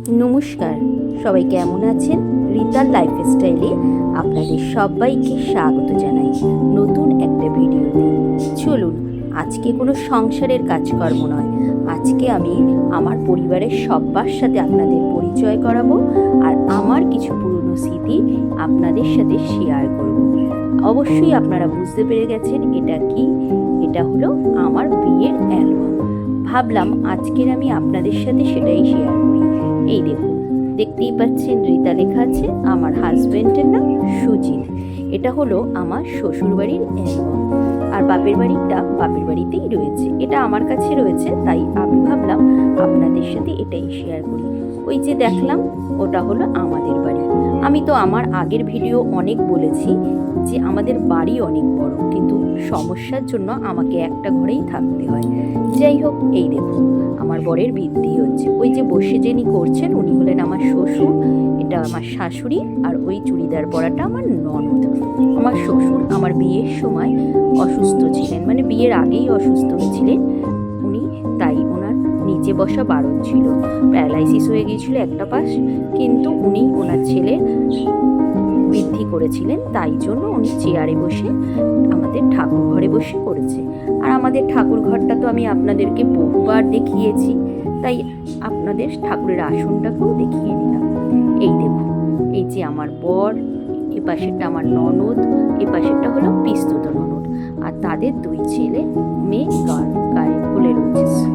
নমস্কার, সবাই কেমন আছেন? রিতার লাইফস্টাইলে আপনাদের সবাইকে স্বাগত জানাই নতুন একটা ভিডিওতে। চলুন, আজকে কোনো সংসারের কাজকর্ম নয়, আজকে আমি আমার পরিবারের সবার সাথে আপনাদের পরিচয় করাবো আর আমার কিছু পুরনো স্মৃতি আপনাদের সাথে শেয়ার করব। অবশ্যই আপনারা বুঝতে পেরে গেছেন এটা কি। এটা হলো আমার বিয়ের অ্যালবাম। ভাবলাম আজকের আমি আপনাদের সাথে সেটাই শেয়ার করি। এই দেখুন, দেখতেই পাচ্ছেন রীতা লেখা আছে, আমার হাজব্যান্ডের নাম সুজিত। এটা হলো আমার শ্বশুরবাড়ির অ্যালবাম, আর বাপের বাড়িতেই রয়েছে। এটা আমার কাছে রয়েছে, তাই আমি ভাবলাম আপনাদের সাথে এটাই শেয়ার করি। ওই যে দেখলাম, ওটা হলো আমাদের বাড়ি। আমি তো আমার আগের ভিডিও অনেক বলেছি যে আমাদের বাড়ি অনেক বড়, কিন্তু সমস্যার জন্য আমাকে একটা ঘরেই থাকতে হয়। যাই হোক, এই দেখুন আমার বরের বৃদ্ধি হচ্ছে। ওই যে বসে যিনি করছেন উনি হলেন আমার শ্বশুর, এটা আমার শাশুড়ি, আর ওই চুড়িদার পরাটা আমার ননদ। আমার শ্বশুর আমার বিয়ের সময় অসুস্থ ছিলেন, মানে বিয়ের আগেই অসুস্থ হয়েছিলেন উনি, তাই ওনার নিচে বসা বারণ ছিল, প্যারালাইসিস হয়ে গিয়েছিল একটা পাশ, কিন্তু উনি ওনার ছেলে বৃদ্ধি করেছিলেন, তাই জন্য উনি চেয়ারে বসে আমাদের ঠাকুর ঘরে বসে করেছে। আর আমাদের ঠাকুর ঘরটা তো আমি আপনাদেরকে বহুবার দেখিয়েছি, তাই আপনাদের ঠাকুরের আসনটাকেও দেখিয়ে নিলাম। এই দেখুন, এই যে আমার বর, এ পাশেরটা আমার ননদ, এ পাশেরটা হলো পিস্তুত ননদ, আর তাদের দুই ছেলে মেয়ে গায়ে কোলে রয়েছে।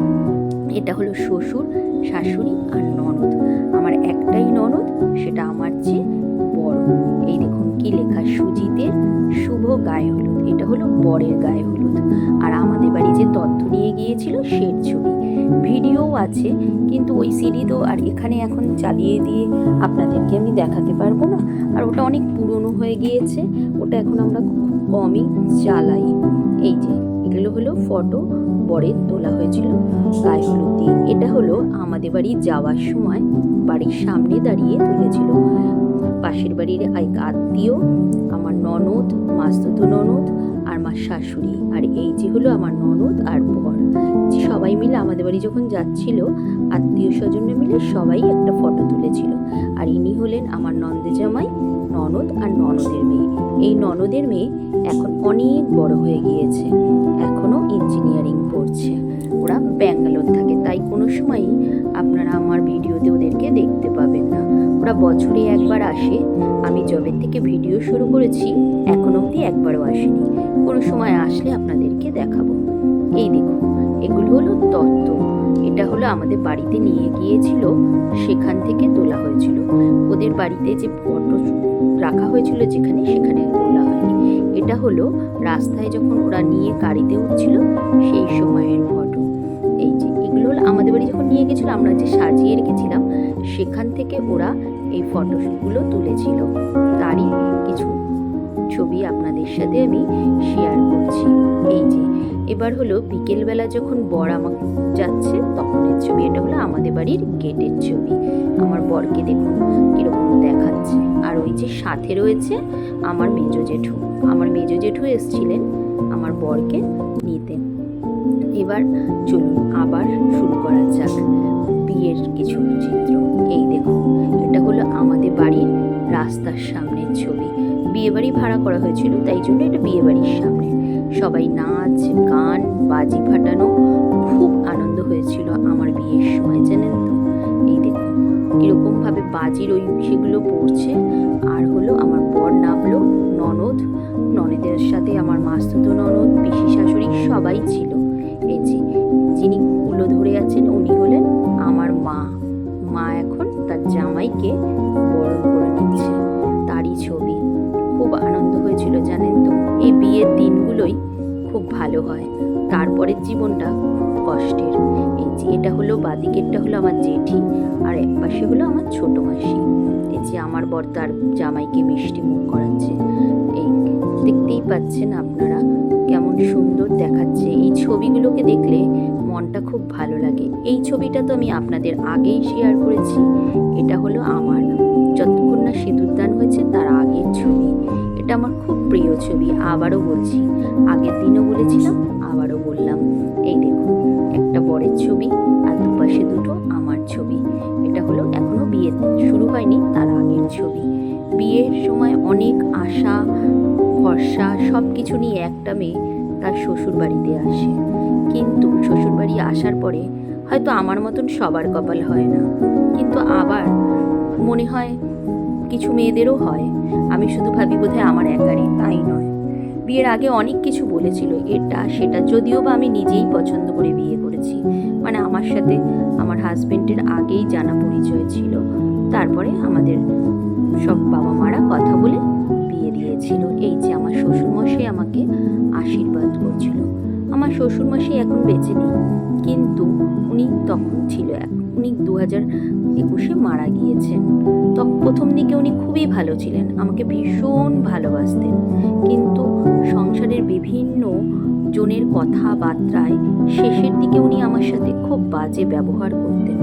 এটা হলো শ্বশুর, শাশুড়ি আর ননদ। আমার একটাই ননদ, সেটা আমার চেয়ে বড়। এই দেখুন কি লেখা, সুজিতের শুভ গায়ে হলুদ। এটা হলো বরের গায়ে হলুদ। আর আমাদের বাড়ি যে তথ্য নিয়ে গিয়েছিল সের ছবি, ভিডিও আছে, কিন্তু ওই সিডি তো আর এখানে এখন চালিয়ে দিয়ে আপনাদেরকে আমি দেখাতে পারবো না, আর ওটা অনেক পুরনো হয়ে গিয়েছে, ওটা এখন আমরা খুব কমই চালাই। এই যে এগুলো হলো ফটো বরের তোলা হয়েছিল গায়ে হলুদ দিয়ে। এটা হলো আমাদের বাড়ি যাওয়ার সময় বাড়ির সামনে দাঁড়িয়ে তুলেছিল পাশের বাড়ির এক আত্মীয়, আমার ননদ, মাস্তুতো ননদ আর আমার শাশুড়ি। আর এই যে হলো আমার ননদ আর বর, যে সবাই মিলে আমাদের বাড়ি যখন যাচ্ছিল, আত্মীয় স্বজনরা মিলে সবাই একটা ফটো তুলেছিল। আর ইনি হলেন আমার নন্দে জামাই, ননদ আর ননদের মেয়ে। এই ননদের মেয়ে এখন অনেক বড় হয়ে গিয়েছে, এখনও ইঞ্জিনিয়ারিং পড়ছে। ওরা ব্যাঙ্গালোর থাকে, তাই কোনো সময়ই আপনারা আমার ভিডিওতে ওদেরকে দেখতে পাবেন না। ওরা বছরে একবার আসে, আমি যবে থেকে ভিডিও শুরু করেছি এখন অবধি একবারও আসেনি। কোনো সময় আসলে আপনাদেরকে দেখাবো। এই দেখুন, এগুলো হলো তত্ত্ব। এটা হলো আমাদের বাড়িতে নিয়ে গিয়েছিল, সেখান থেকে তোলা হয়েছিল। ওদের বাড়িতে যে ফটো রাখা হয়েছিল যেখানে, সেখানে তোলা হয়নি। এটা হলো রাস্তায় যখন ওরা নিয়ে গাড়িতে উঠছিল সেই সময়ের ফটো। এই যে এগুলো হলো আমাদের বাড়ি যখন নিয়ে গেছিলো, আমরা যে সাজিয়ে রেখেছিলাম সেখান থেকে ওরা এই ফটোগুলো তুলেছিল। তারই কিছু ছবি আপনাদের সাথে আমি শেয়ার করছি। এই যে এবার হলো বিকেলবেলা যখন বর আমাকে যাচ্ছে তখনের ছবি। এটা হলো আমাদের বাড়ির গেটের ছবি। আমার বরকে দেখুন কিরকম দেখাচ্ছে। আর ওই যে সাথে রয়েছে আমার মেজো জেঠু। আমার মেজো জেঠু এসেছিলেন আমার বরকে নিতে। এবার চলুন আবার শুরু করা যাক বিয়ের কিছু চিত্র। এই দেখুন, এটা হলো আমাদের বাড়ির রাস্তার সামনের ছবি। বিয়ে বাড়ি ভাড়া করা হয়েছিল, তাই জন্য এটা বিয়ে বাড়ির সামনে। সবাই নাচ গান বাজি ফাটানো, খুব আনন্দ হয়েছিল আমার বিয়ের সময়, জানেন তো। এই দেখুন কীরকমভাবে বাজির ওই সেগুলো পড়ছে। আর হলো আমার বর নামলো, ননদের সাথে আমার মাস্তুতো ননদ, পিসি শাশুড়ি সবাই ছিল। এই যে যিনি কুলো ধরে আছেন উনি হলেন আমার মা। এখন তার জামাইকে বরণ করে নিচ্ছে, তারই ছবি। খুব আনন্দ হয়েছিল, জানেন তো। এই বিয়ের দিনগুলোই খুব ভালো হয়, তারপরের জীবনটা খুব কষ্টের। এই যে এটা হলো বাদিকেরটা হলো আমার জেঠি, আর এক পাশে হলো আমার ছোট মাসি। এই যে আমার বর তার জামাইকে মিষ্টি মুখ করাচ্ছে। এই দেখতেই পাচ্ছেন আপনারা কেমন সুন্দর দেখাচ্ছে। এই ছবিগুলোকে দেখলে মনটা খুব ভালো লাগে। এই ছবিটা তো আমি আপনাদের আগেই শেয়ার করেছি। এটা হলো আমার যতক্ষণ না সিঁদুরদান হয়েছে তার আগের ছবি। এটা আমার খুব প্রিয় ছবি, আবারও বলছি, আগের দিনও বলেছিলাম আবারও বললাম। এই দেখুন একটা বরের ছবি আর দুপাশে দুটো আমার ছবি। এটা হলো এখনো বিয়ে শুরু হয়নি তার আগের ছবি। বিয়ের সময় অনেক আশা ভরসা সব কিছু নিয়ে একটা মেয়ে তার শ্বশুর বাড়িতে আসে, কিন্তু শ্বশুর বাড়ি আসার পরে হয়তো আমার মতন সবার কপাল হয় না, কিন্তু আবার মনে হয় কিছু মেয়েদেরও হয়। আমি শুধু ভাবি বোধহয় আমার একারই, তাই নয়। বিয়ের আগে অনেক কিছু বলেছিল, এটা সেটা, যদিও বা আমি নিজেই পছন্দ করে বিয়ে করেছি। মানে আমার সাথে আমার হাজবেন্ডের আগেই জানা পরিচয় ছিল, তারপরে আমাদের সব বাবা মারা কথা বলে বিয়ে দিয়েছিল। এই যে আমার শ্বশুরমশাই আমাকে আশীর্বাদ করছিল। আমার শ্বশুরমশাই এখন বেঁচে নেই, কিন্তু উনি তখন ছিল, উনি 2021 মারা গিয়েছেন। তখন প্রথম দিকে উনি খুবই ভালো ছিলেন, আমাকে ভীষণ ভালোবাসতেন, কিন্তু সংসারের বিভিন্ন জনের কথাবার্তায় শেষের দিকে উনি আমার সাথে খুব বাজে ব্যবহার করতেন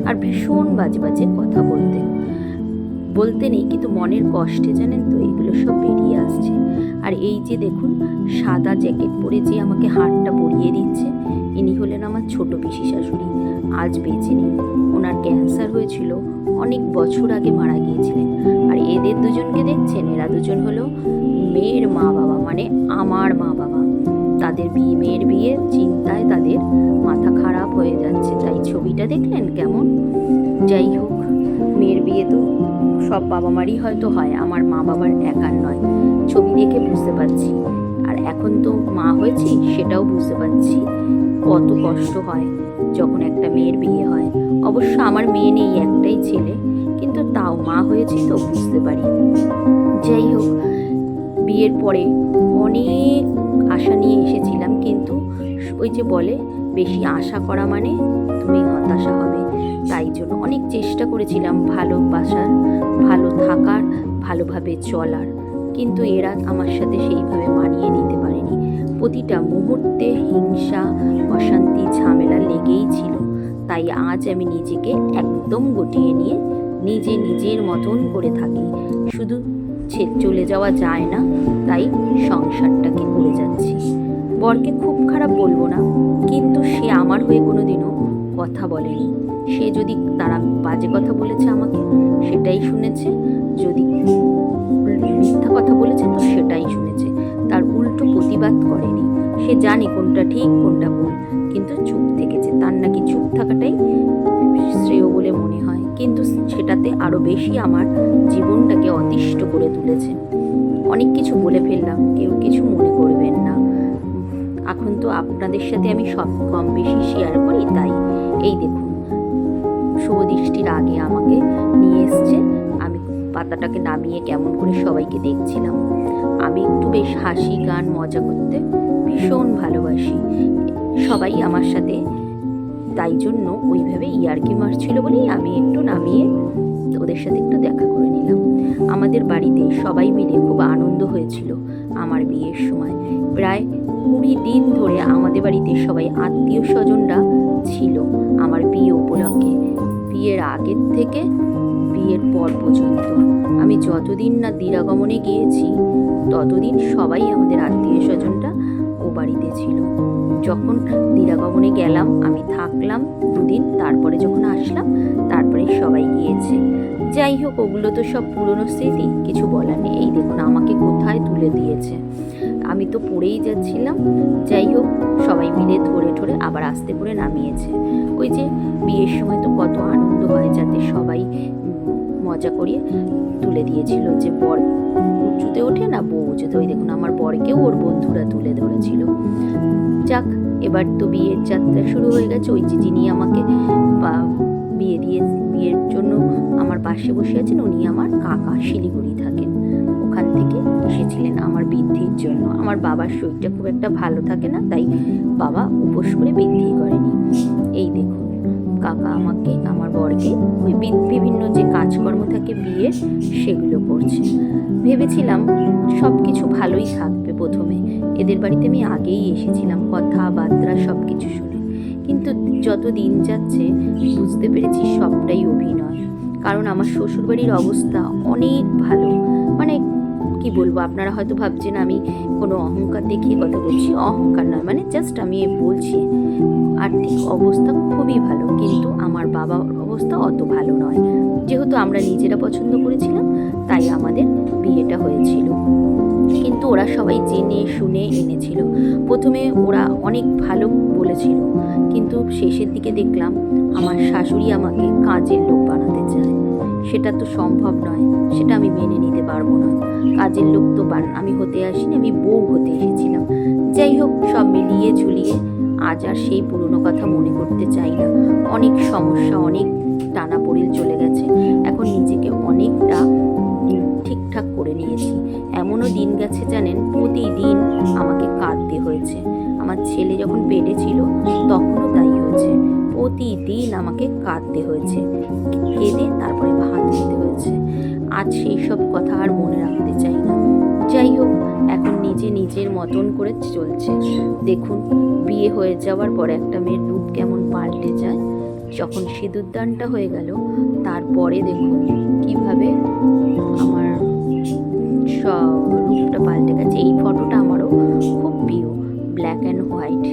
আর ভীষণ বাজে বাজে কথা বলতে নেই, কিন্তু মনের কষ্টে জানেন তো এগুলো সব বেরিয়ে আসছে। আর এই যে দেখুন সাদা জ্যাকেট পরে যে আমাকে হারটা পরিয়ে দিচ্ছে, ইনি হলেন আমার ছোট পিসি শাশুড়ি। আজ বেঁচে নেই, ওনার ক্যান্সার হয়েছিল, অনেক বছর আগে মারা গিয়েছিলেন। আর এদের দুজনকে দেখছেন, এরা দুজন হলো মেয়ের মা বাবা, মানে আমার মা বাবা। তাদের মেয়ের বিয়ের চিন্তায় তাদের মাথা খারাপ হয়ে যাচ্ছে, তাই ছবিটা দেখলেন কেমন। যাই হোক, মেয়ের বিয়ে তো সব বাবা মারই হয়তো হয়, আমার মা বাবার একার নয়, ছবি দেখে বুঝতে পারছি। আর এখন তো মা হয়েছি সেটাও বুঝতে পারছি কত কষ্ট হয় যখন একটা মেয়ের বিয়ে হয়। অবশ্য আমার মেয়ে নেই, একটাই ছেলে, কিন্তু তাও মা হয়েছি তো বুঝতে পারি। যাই হোক, বিয়ের পরে অনেক আশা নিয়ে এসেছিলাম, কিন্তু ওই যে বলে বেশি আশা করা মানে তুমি হতাশা হবে। তাই জন্য অনেক চেষ্টা করেছিলাম ভালোবাসার, ভালো থাকার, ভালোভাবে চলার, কিন্তু এরা আমার সাথে সেইভাবে মানিয়ে নিতে পারেনি। প্রতিটা মুহূর্তে হিংসা অশান্তি ঝামেলা লেগেই ছিল। তাই আজ আমি নিজেকে একদম গুটিয়ে নিয়ে নিজের মতন করে থাকি। শুধু চলে যাওয়া যায় না, তাই সংসারটাকে করে যাচ্ছি। বরকে খুব খারাপ বলবো না, কিন্তু সে আমার হয়ে কোনোদিনও কথা বলেনি। সে যদি তারা বাজে কথা বলেছে আমাকে, সেটাই শুনেছে, যদি মিথ্যা কথা বলেছে তো সেটাই শুনেছে, তার উল্টো প্রতিবাদ করেনি। সে জানে কোনটা ঠিক কোনটা ভুল, কিন্তু চুপ থেকেছে। তার নাকি চুপ থাকাটাই শ্রেয় বলে মনে হয়, কিন্তু সেটাতে আরো বেশি আমার জীবনটাকে অতিষ্ঠ করে তুলেছে। অনেক কিছু বলে ফেললাম, কেউ কিছু মনে করবেন না। এখন তো আপনাদের সাথে আমি সব কম বেশি শেয়ার করি, তাই এই দেখুন শুভ দৃষ্টির আগে আমাকে নিয়ে এসছে, আমি পাতাটাকে নামিয়ে কেমন করে সবাইকে দেখছিলাম। আমি একটু বেশ হাসি গান মজা করতে ভীষণ ভালোবাসি, সবাই আমার সাথে, তাই জন্য ওইভাবে ইয়ার্কি মারছিল বলেই আমি একটু নামিয়ে ওদের সাথে একটু দেখা করে নিলাম। আমাদের বাড়িতে সবাই মিলে খুব আনন্দ হয়েছিল আমার বিয়ের সময়। প্রায় 20 দিন ধরে আমাদের বাড়িতে সবাই আত্মীয় স্বজনরা ছিল আমার বিয়ে উপলক্ষে। বিয়ের আগের থেকে বিয়ের পর পর্যন্ত আমি যতদিন না দিরাগমনে গিয়েছি, ততদিন সবাই আমাদের আত্মীয় স্বজনরা ও বাড়িতে ছিল। যখন দিরাগমনে গেলাম আমি থাকলাম 2 দিন, তারপরে যখন আসলাম তারপরে সবাই গিয়েছে। যাই হোক, ওগুলো তো সব পুরনো স্মৃতি, কিছু বলার নেই। এই দেখুন আমাকে কোথায় তুলে দিয়েছে, আমি তো পড়েই যাচ্ছিলাম। যাই হোক, সবাই মিলে ধরে ঠরে আবার আস্তে করে নামিয়েছে। ওই যে বিয়ের সময় তো কত আনন্দ হয়, যাতে সবাই মজা করিয়ে তুলে দিয়েছিল, যে বর উঁচুতে ওঠে না বউ উঁচুতে, ওই দেখুন আমার বরকেও ওর বন্ধুরা তুলে ধরেছিল। যাক, এবার তো বিয়ের যাত্রা শুরু হয়ে গেছে। ওই যে যিনি আমাকে বিয়ের জন্য আমার পাশে বসে আছেন, উনি আমার কাকা, শিলিগুড়ি থাকেন, ওখান থেকে এসেছিলেন আমার বৃদ্ধির জন্য। আমার বাবার শরীরটা খুব একটা ভালো থাকে না, তাই বাবা উপোস করে বৃদ্ধি করেনি। এই দেখুন কাকা আমাকে, আমার বরকে ওই বিভিন্ন যে কাজকর্ম থাকে বিয়ের, সেগুলো করছে। ভেবেছিলাম সব কিছু ভালোই থাকবে প্রথমে, এদের বাড়িতে আমি আগেই এসেছিলাম কথাবার্তা সব কিছু শুনে, কিন্তু যত দিন যাচ্ছে বুঝতে পেরেছি সবটাই অভিনয়। কারণ আমার শ্বশুরবাড়ির অবস্থা অনেক ভালো, মানে কি বলবো, আপনারা হয়তো ভাবছেন আমি কোনো অহংকার দেখিয়ে কথা বলছি, অহংকার নয়, মানে জাস্ট আমি বলছি আর্থিক অবস্থা খুবই ভালো, কিন্তু আমার বাবার অবস্থা অত ভালো নয়। যেহেতু যেহেতু আমরা নিজেরা পছন্দ করেছিলাম তাই আমাদের বিয়েটা হয়েছিল। কিন্তু ওরা সবাই জেনে শুনে এনেছিল। প্রথমে ওরা অনেক ভালো বলেছিল, কিন্তু শেষের দিকে দেখলাম আমার শাশুড়ি আমাকে কাজের লোক বানাতে চায়। সেটা তো সম্ভব নয়, সেটা আমি মেনে নিতে পারবো না। কাজের লোক তো আমি হতে আসিনি, আমি বউ হতে এসেছিলাম। যাই হোক, সব মিলিয়ে ঝুলিয়ে আজ আর সেই পুরনো কথা মনে করতে চাই না। অনেক সমস্যা, অনেক টানাপোড়েন চলে গেছে। এখন নিজেকে অনেকটা ঠিকঠাক করে নিয়েছি। এমনও দিন গেছে জানেন, প্রতিদিন আমাকে কাঁদতে হয়েছে। আমার ছেলে যখন পেটে ছিল তখনও তাই হয়েছে, প্রতিদিন আমাকে কাঁদতে হয়েছে, কেঁদে তারপরে ভাত খেতে হয়েছে। আজ সেই সব কথা আর মনে রাখতে চাই না। যাই হোক, এখন নিজের মতন করে চলছে। দেখুন, বিয়ে হয়ে যাওয়ার পর একটা মেয়ের রূপ কেমন পাল্টে যায়। যখন সিঁদুরদানটা হয়ে গেল তারপরে দেখুন কিভাবে আমার সব রূপটা পাল্টে গেছে। এই ফটোটা আমারও খুব প্রিয়, ব্ল্যাক অ্যান্ড হোয়াইট।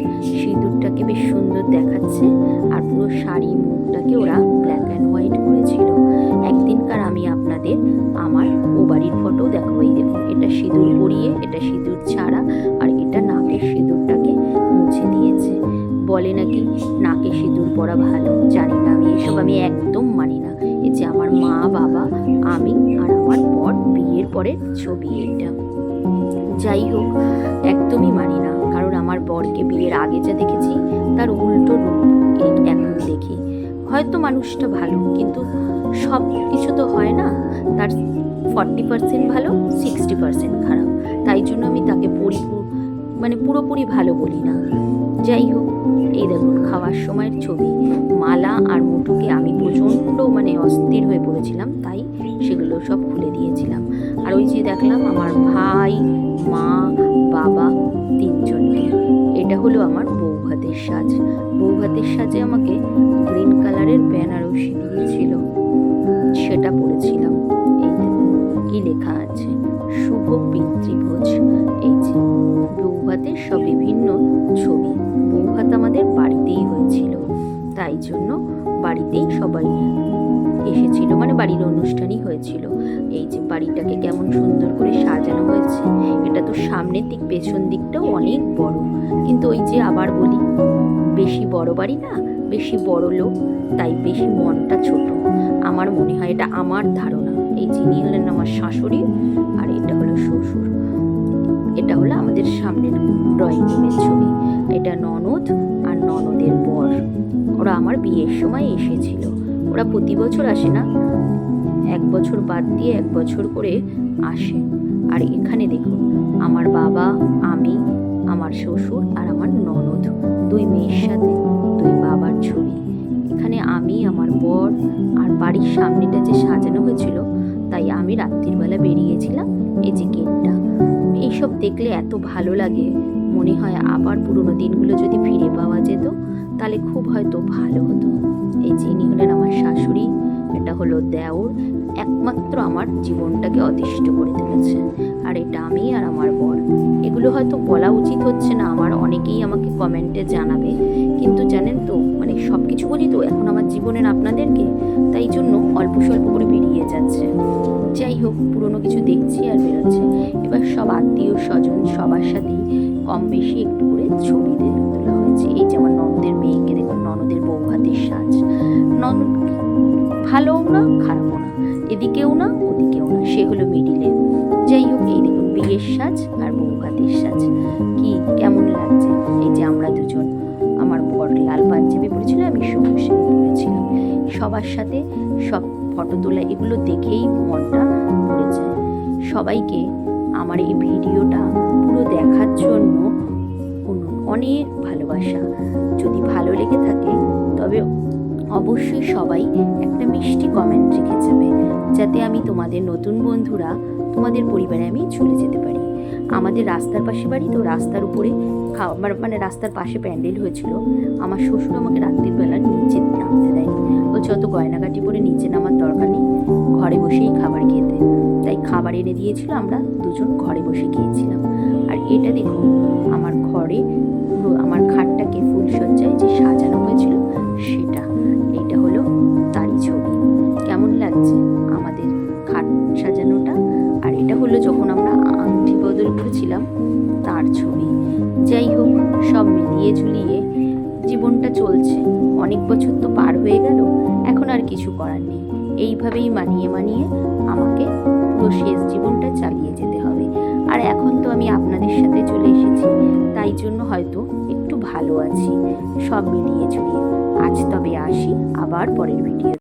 সিঁদুরটাকে বেশ সুন্দর দেখাচ্ছে, আর পুরো শাড়ি মুখটাকে ওরা ব্ল্যাক অ্যান্ড হোয়াইট করেছিল। একদিনকার আমি আপনাদের আমার ও বাড়ির ফটো দেখাবো। এই দেখুন, এটা সিঁদুর পরিয়ে, এটা সিঁদুর ছাড়া, আর এটা নাকের সিঁদুরটাকে মুছে দিয়েছে। বলে নাকি নাকে সিঁদুর পরা ভালো, জানি না, আমি একদম মানি না। এই যে আমার মা বাবা, আমি আর আমার বর বিয়ের পরের ছবি এটা। যাই হোক, একদমই মানি না, কারণ আমার বরকে বিয়ের আগে যা দেখেছি তার উল্টো রূপ এখন দেখি। হয়তো মানুষটা ভালো, কিন্তু সব কিছু তো হয় না, তার 40% ভালো, 60% খারাপ। তাই জন্য আমি তাকে পুরোপুরি ভালো বলি না। যাই হোক, এই দেখুন খাওয়ার সময়ের ছবি। মালা আর মুটুকে আমি প্রচণ্ড অস্থির হয়ে পড়েছিলাম, তাই সেগুলো সব খুলে দিয়েছিলাম। আর ওই যে দেখলাম আমার ভাই, মা, বাবা, তিনজনকে। এটা হলো আমার বউ ভাতের সাজ। বউ ভাতের সাজে আমাকে গ্রিন কালারের বেনারসি দিয়েছিল, সেটা পরেছিলাম। এই দেখুন কি লেখা আছে, শুভ পিতৃভোজ। এই যে বউ ভাতের সব বিভিন্ন ছবি। বউ ভাত আমাদের বাড়িতেই হয়েছিল, তাই জন্য বাড়িতেই সবাই এসেছিল, বাড়ির অনুষ্ঠানই হয়েছিল। এই যে বাড়িটাকে কেমন সুন্দর করে সাজানো হয়েছে। এটা তো সামনের দিক, পেছন দিকটাও অনেক বড়, কিন্তু ওই যে আবার বলি, বেশি বড় বাড়ি না, বেশি বড় লোক, তাই বেশি মনটা ছোট। আমার মনে হয়, এটা আমার ধারণা। এই যিনি হলেন আমার শাশুড়ি, আর এটা হলো শ্বশুর। এটা হলো আমাদের সামনের ড্রয়িং রুমের ছবি। এটা ননদ আর ননদের বর, ওরা আমার বিয়ের সময় এসেছিল। ওরা প্রতি বছর আসে না, এক বছর বাদ দিয়ে এক বছর করে আসে। আর এখানে দেখুন আমার বাবা, আমি, আমার শ্বশুর আর আমার ননদ, দুই মেয়ের সাথে দুই বাবার ছবি। এখানে আমি, আমার বর, আর বাড়ির সামনেটা যে সাজানো হয়েছিল, তাই আমি রাত্রির বেলা বেরিয়েছিলাম। এই যে গেটটা, এইসব দেখলে এত ভালো লাগে, মনে হয় আবার পুরোনো দিনগুলো যদি ফিরে পাওয়া যেত তাহলে খুব হয়তো ভালো হতো। এই যে ইনি হলেন আমার শাশুড়ি, এটা হলো দেওর, একমাত্র আমার জীবনটাকে অতিষ্ঠ করে তুলেছে। আর এটা আমি আর আমার বর। এগুলো হয়তো বলা উচিত হচ্ছে না আমার, অনেকেই আমাকে কমেন্টে জানাবে, কিন্তু জানেন তো সব কিছু বলি তো এখন আমার জীবনের আপনাদেরকে, তাই জন্য অল্প স্বল্প করে বেরিয়ে যাচ্ছে। যাই হোক, পুরনো কিছু দেখছি আর বেরোচ্ছে। এবার সব আত্মীয় স্বজন সবার সাথেই কম বেশি একটু করে ছবি তোলা হয়েছে। এই যে আমার ননদের মেয়েকে দেখুন, ননদের বউ ভাতের সাজ। ননদ ভালোও না খারাপও না, এদিকেও না ওদিকেও না, সে হলো মিডিলে। যাই হোক, এই দেখুন বিয়ের সাজ আর বউ ভাতের সাজ, কি কেমন লাগছে। এই যে আমরা দুজন, আমার বর লাল পাঞ্জাবি পরেছিল, আমি সবুজ শাড়ি পরেছিলাম। সবার সাথে সব ফটো তোলা, এগুলো দেখেই মনটা ভরে যায়। সবাইকে আমার এই ভিডিওটা পুরো দেখার জন্য অনেক ভালোবাসা। যদি ভালো লেগে থাকে তবে অবশ্যই সবাই একটা মিষ্টি কমেন্ট রেখে যাবে, যাতে আমি তোমাদের নতুন বন্ধুরা, তোমাদের পরিবারে আমি চলে যেতে পারি। আমাদের রাস্তার পাশে বাড়ি তো, রাস্তার উপরে খাবার রাস্তার পাশে প্যান্ডেল হয়েছিল। আমার শ্বশুর আমাকে রাত্রির বেলা নিচে নামতে দেয়নি, বলছে অত গয়নাগাটি পরে নিচে নামার দরকার নেই, ঘরে বসেই খাবার খেতে। তাই খাবার এনে দিয়েছিল, আমরা দুজন ঘরে বসে খেয়েছিলাম। আর এটা দেখুন আমার ঘরে আমার খাটটাকে ফুলসজ্জায় যে সাজানো হয়েছিল সেটা, এইটা হলো তারই ছবি। কেমন লাগছে হয়েছে আমাদের খাট সাজানোটা। আর এটা হলো যখন আমরা আংটি বদল করেছিলাম তার ছবি। যাই হোক, সব মিলিয়ে ঝুলিয়ে জীবনটা চলছে। অনেক বছর তো পার হয়ে গেল, এখন আর কিছু করার নেই। এইভাবেই মানিয়ে মানিয়ে আমাকে পুরো শেষ জীবনটা চালিয়ে যেতে হবে। আর এখন তো আমি আপনাদের সাথে চলে এসেছি, তাই জন্য হয়তো একটু ভালো আছি সব মিলিয়ে ঝুলিয়ে। আজ তবে আসি, আবার পরের ভিডিও।